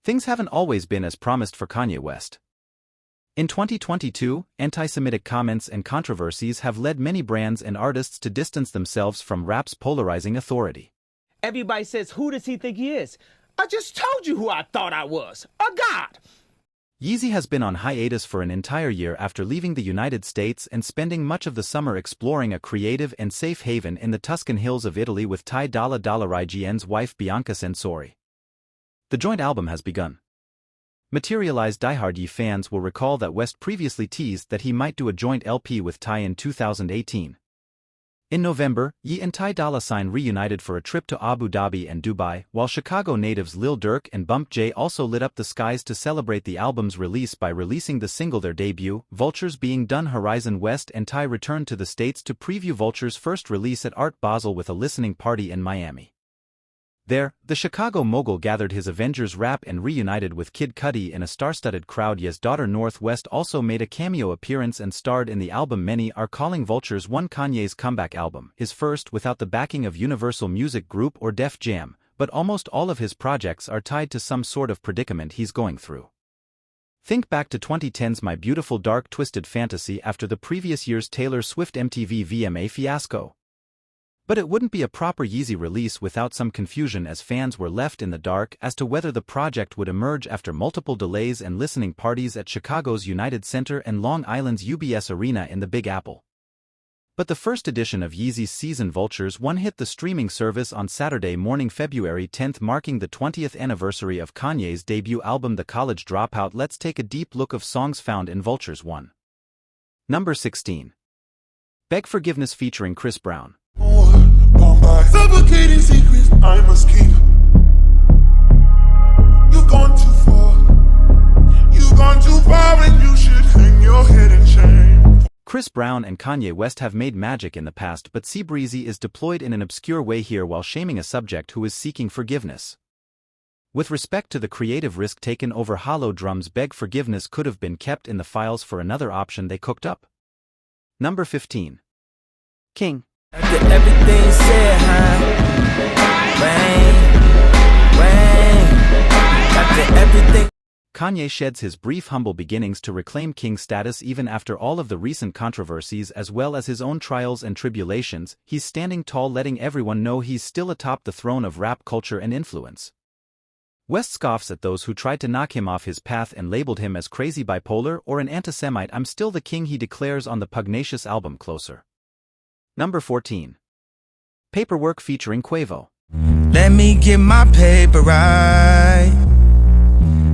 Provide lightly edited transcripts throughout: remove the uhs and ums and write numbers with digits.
Things haven't always been as promised for Kanye West. In 2022, anti-Semitic comments and controversies have led many brands and artists to distance themselves from rap's polarizing authority. Everybody says, who does he think he is? I just told you who I thought I was, a god. Yeezy has been on hiatus for an entire year after leaving the United States and spending much of the summer exploring a creative and safe haven in the Tuscan hills of Italy with Ty Dolla's wife Bianca Censori. The joint album has begun. Materialize Diehard Ye fans will recall that West previously teased that he might do a joint LP with Ty in 2018. In November, Ye and Ty Dolla reunited for a trip to Abu Dhabi and Dubai, while Chicago natives Lil Durk and Bump J also lit up the skies to celebrate the album's release by releasing the single their debut, Vultures being done. West and Ty returned to the States to preview Vultures' first release at Art Basel with a listening party in Miami. There, the Chicago mogul gathered his Avengers rap and reunited with Kid Cudi in a star-studded crowd. Ye's daughter North West also made a cameo appearance and starred in the album many are calling Vultures one Kanye's comeback album, his first without the backing of Universal Music Group or Def Jam, but almost all of his projects are tied to some sort of predicament he's going through. Think back to 2010's My Beautiful Dark Twisted Fantasy after the previous year's Taylor Swift-MTV VMA fiasco. But it wouldn't be a proper Yeezy release without some confusion, as fans were left in the dark as to whether the project would emerge after multiple delays and listening parties at Chicago's United Center and Long Island's UBS Arena in the Big Apple. But the first edition of Yeezy's season Vultures 1 hit the streaming service on Saturday morning, February 10, marking the 20th anniversary of Kanye's debut album The College Dropout. Let's take a deep look of songs found in Vultures 1. Number 16. Beg Forgiveness featuring Chris Brown. Suffocating secrets I must keep. You've gone too far. You've gone too far and you should hang your head in shame. Chris Brown and Kanye West have made magic in the past, but Breezy is deployed in an obscure way here while shaming a subject who is seeking forgiveness. With respect to the creative risk taken over hollow drums, Beg Forgiveness could have been kept in the files for another option they cooked up. Number 15. King. After everything said, After everything. Kanye sheds his brief humble beginnings to reclaim king status even after all of the recent controversies as well as his own trials and tribulations. He's standing tall, letting everyone know he's still atop the throne of rap culture and influence. West scoffs at those who tried to knock him off his path and labeled him as crazy bipolar or an anti-Semite. I'm still the king, he declares on the pugnacious album Closer. Number 14. Paperwork featuring Quavo. Let me get my paper right,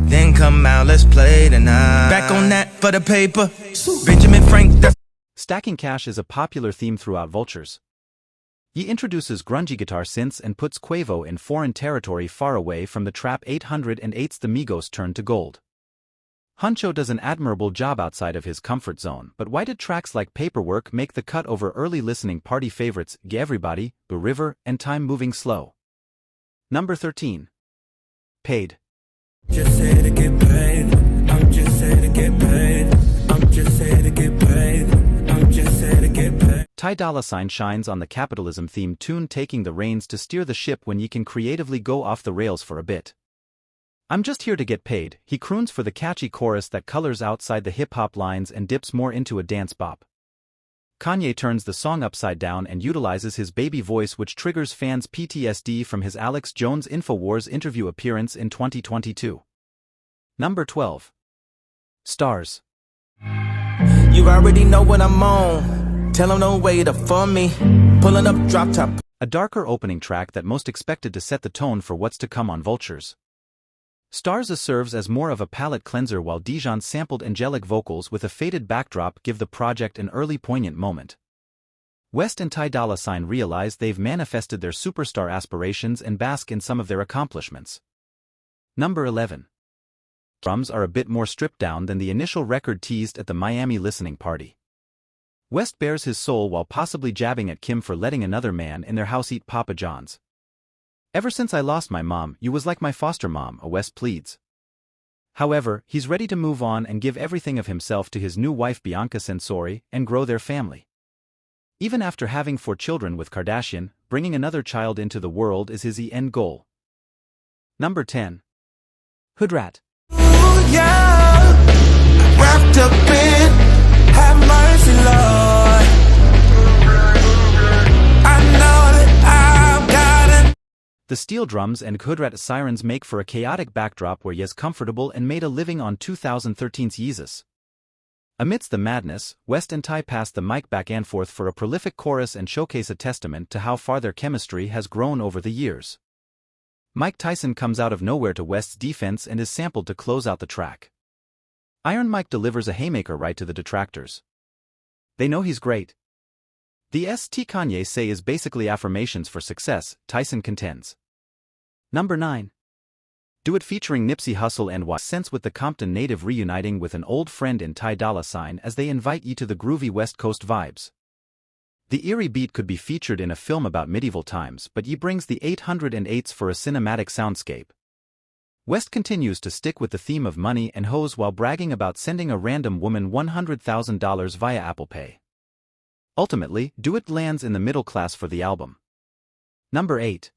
then come out, let's play tonight. Back on that for the paper. Benjamin Frank. Stacking cash is a popular theme throughout Vultures. He introduces grungy guitar synths and puts Quavo in foreign territory far away from the trap 808's The Migos turn to gold. Huncho does an admirable job outside of his comfort zone, but why did tracks like Paperwork make the cut over early listening party favorites Everybody, The River, and Time Moving Slow? Number 13. Paid. Just say to get paid. I'm just saying to get paid. I'm just saying to get paid. I'm just saying to get paid. Ty Dolla shines on the capitalism-themed tune, taking the reins to steer the ship when you can creatively go off the rails for a bit. I'm just here to get paid, he croons for the catchy chorus that colors outside the hip-hop lines and dips more into a dance bop. Kanye turns the song upside down and utilizes his baby voice, which triggers fans' PTSD from his Alex Jones InfoWars interview appearance in 2022. Number 12. Stars. You already know what I'm on. Tell them no way to fund me. Pulling up drop top. A darker opening track that most expected to set the tone for what's to come on Vultures. Stars serves as more of a palate cleanser, while Dijon's sampled angelic vocals with a faded backdrop give the project an early poignant moment. West and Ty Dolla realize they've manifested their superstar aspirations and bask in some of their accomplishments. Number 11. Drums are a bit more stripped down than the initial record teased at the Miami listening party. West bares his soul while possibly jabbing at Kim for letting another man in their house eat Papa John's. Ever since I lost my mom, you was like my foster mom, West pleads. However, he's ready to move on and give everything of himself to his new wife Bianca Censori and grow their family. Even after having 4 children with Kardashian, bringing another child into the world is his end goal. Number 10. Hoodrat. Ooh, yeah. Wrapped up in, have mercy, Lord. I know that I've got it. The steel drums and Hoodrat sirens make for a chaotic backdrop where Ye's comfortable and made a living on 2013's Yeezus. Amidst the madness, West and Ty pass the mic back and forth for a prolific chorus and showcase a testament to how far their chemistry has grown over the years. Mike Tyson comes out of nowhere to West's defense and is sampled to close out the track. Iron Mike delivers a haymaker right to the detractors. They know he's great. The St. Kanye say is basically affirmations for success, Tyson contends. Number 9. Do It featuring Nipsey Hussle and Y Sense with the Compton native reuniting with an old friend in Ty Dolla as they invite ye to the groovy West Coast vibes. The eerie beat could be featured in a film about medieval times, but Ye brings the 808s for a cinematic soundscape. West continues to stick with the theme of money and hoes while bragging about sending a random woman $100,000 via Apple Pay. Ultimately, Do It lands in the middle class for the album. Number 8.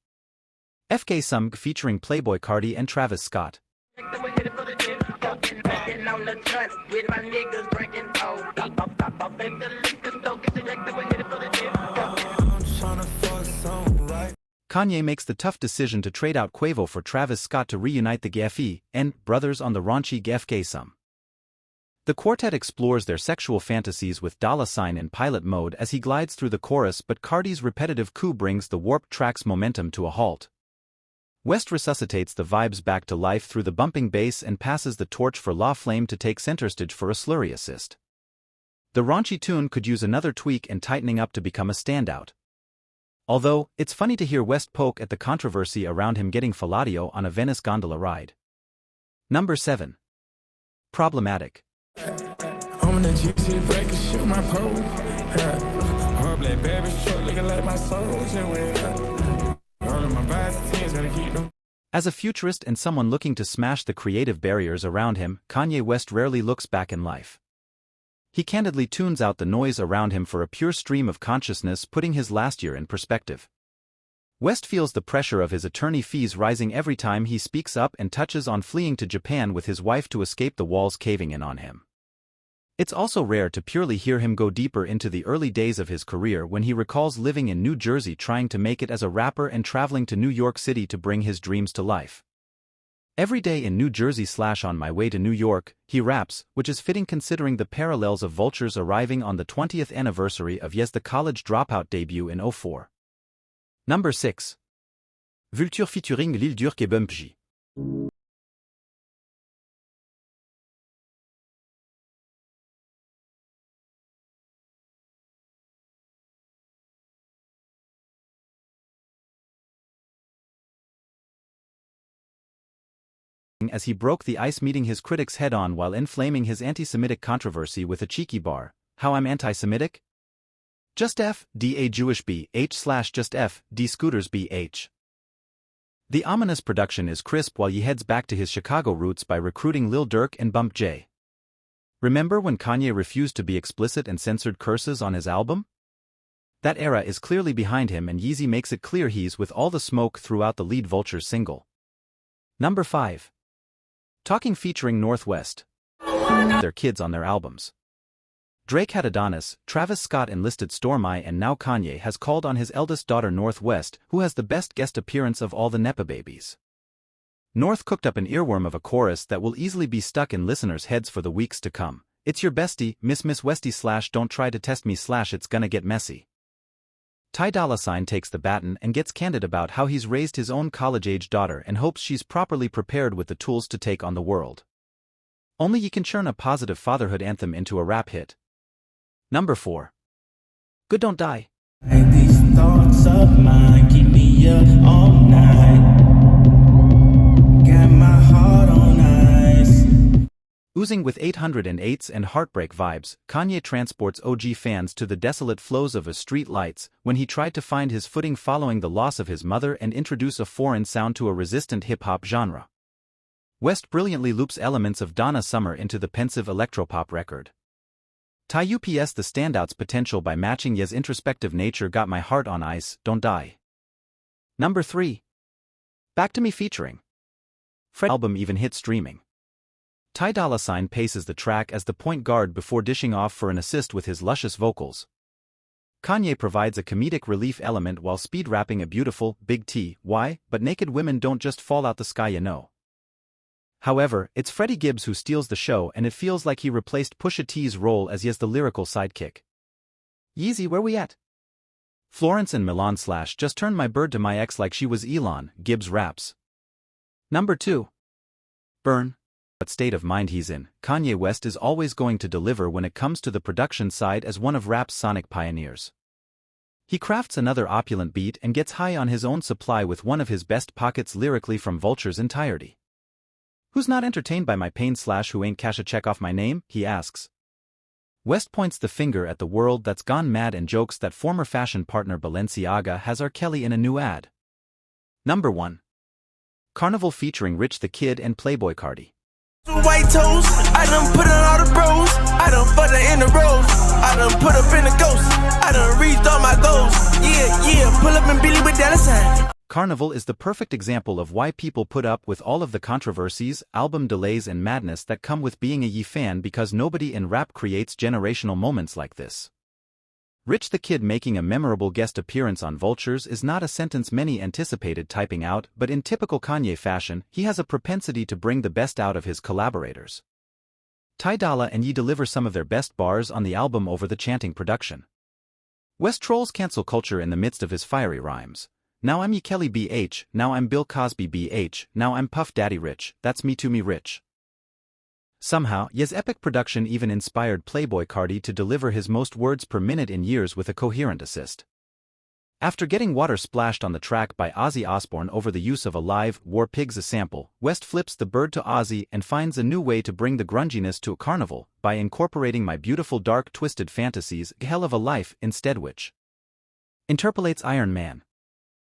FK Sumg featuring Playboi Carti and Travis Scott. Kanye makes the tough decision to trade out Quavo for Travis Scott to reunite the GFE and brothers on the raunchy FK Sumg. The quartet explores their sexual fantasies with Dolla $ign in pilot mode as he glides through the chorus, but Carti's repetitive coup brings the warped track's momentum to a halt. West resuscitates the vibes back to life through the bumping bass and passes the torch for La Flame to take center stage for a slurry assist. The raunchy tune could use another tweak and tightening up to become a standout. Although, it's funny to hear West poke at the controversy around him getting fellatio on a Venice gondola ride. Number 7. Problematic. I'm in the GC breaking shit my pole. Her black baby short looking like my soul. As a futurist and someone looking to smash the creative barriers around him, Kanye West rarely looks back in life. He candidly tunes out the noise around him for a pure stream of consciousness, putting his last year in perspective. West feels the pressure of his attorney fees rising every time he speaks up and touches on fleeing to Japan with his wife to escape the walls caving in on him. It's also rare to purely hear him go deeper into the early days of his career when he recalls living in New Jersey trying to make it as a rapper and traveling to New York City to bring his dreams to life. Every day in New Jersey / on my way to New York, he raps, which is fitting considering the parallels of Vultures arriving on the 20th anniversary of Ye's The College Dropout debut in 2004. Number 6. Vultures featuring Lil Durk et Bumpy. As he broke the ice meeting his critics head-on while inflaming his anti-Semitic controversy with a cheeky bar, "How I'm anti-Semitic? Just F, D A Jewish B, H/just F, D Scooters B H." The ominous production is crisp while he heads back to his Chicago roots by recruiting Lil Durk and Bump J. Remember when Kanye refused to be explicit and censored curses on his album? That era is clearly behind him, and Yeezy makes it clear he's with all the smoke throughout the lead Vultures single. Number 5. Talking featuring Northwest. Their kids on their albums. Drake had Adonis, Travis Scott enlisted Stormi, and now Kanye has called on his eldest daughter Northwest, who has the best guest appearance of all the Nepa babies. North cooked up an earworm of a chorus that will easily be stuck in listeners' heads for the weeks to come. "It's your bestie, Miss Westie / don't try to test me / it's gonna get messy." Ty Dolla takes the baton and gets candid about how he's raised his own college-age daughter and hopes she's properly prepared with the tools to take on the world. Only you can churn a positive fatherhood anthem into a rap hit. Number 4. Good Don't Die. These thoughts of mine keep me up all night. Got my heart on ice. Oozing with 808s and heartbreak vibes, Kanye transports OG fans to the desolate flows of a street lights when he tried to find his footing following the loss of his mother and introduce a foreign sound to a resistant hip-hop genre. West brilliantly loops elements of Donna Summer into the pensive electropop record. Ty UPS the standout's potential by matching Ye's introspective nature got my heart on ice, don't die. Number 3. Back to Me featuring Fred album even hit streaming. Ty Dolla paces the track as the point guard before dishing off for an assist with his luscious vocals. Kanye provides a comedic relief element while speed rapping a beautiful, big T, why, but naked women don't just fall out the sky, you know. However, it's Freddie Gibbs who steals the show, and it feels like he replaced Pusha T's role as Ye's the lyrical sidekick. Yeezy, where we at? Florence and Milan / just turned my bird to my ex like she was Elon, Gibbs raps. Number 2. Burn. What state of mind he's in, Kanye West is always going to deliver when it comes to the production side as one of rap's sonic pioneers. He crafts another opulent beat and gets high on his own supply with one of his best pockets lyrically from Vultures' entirety. Who's not entertained by my pain / who ain't cash a check off my name, he asks. West points the finger at the world that's gone mad and jokes that former fashion partner Balenciaga has R. Kelly in a new ad. Number 1. Carnival featuring Rich the Kid and Playboi Carti. White toes, I done put on all the bros. I done fucked her in the rose. I done put up in the ghost. I done reached all my goals. Yeah, pull up in Billy with dollar sign. Carnival is the perfect example of why people put up with all of the controversies, album delays and madness that come with being a Ye fan, because nobody in rap creates generational moments like this. Rich the Kid making a memorable guest appearance on Vultures is not a sentence many anticipated typing out, but in typical Kanye fashion, he has a propensity to bring the best out of his collaborators. Ty Dolla and Ye deliver some of their best bars on the album over the chanting production. West trolls cancel culture in the midst of his fiery rhymes. Now I'm Ye Kelly BH, now I'm Bill Cosby BH, now I'm Puff Daddy Rich, that's me to me rich. Somehow, Ye's epic production even inspired Playboi Carti to deliver his most words per minute in years with a coherent assist. After getting water splashed on the track by Ozzy Osbourne over the use of a live War Pigs sample, West flips the bird to Ozzy and finds a new way to bring the grunginess to a carnival by incorporating My Beautiful Dark Twisted Fantasies, Hell of a Life instead, which interpolates Iron Man.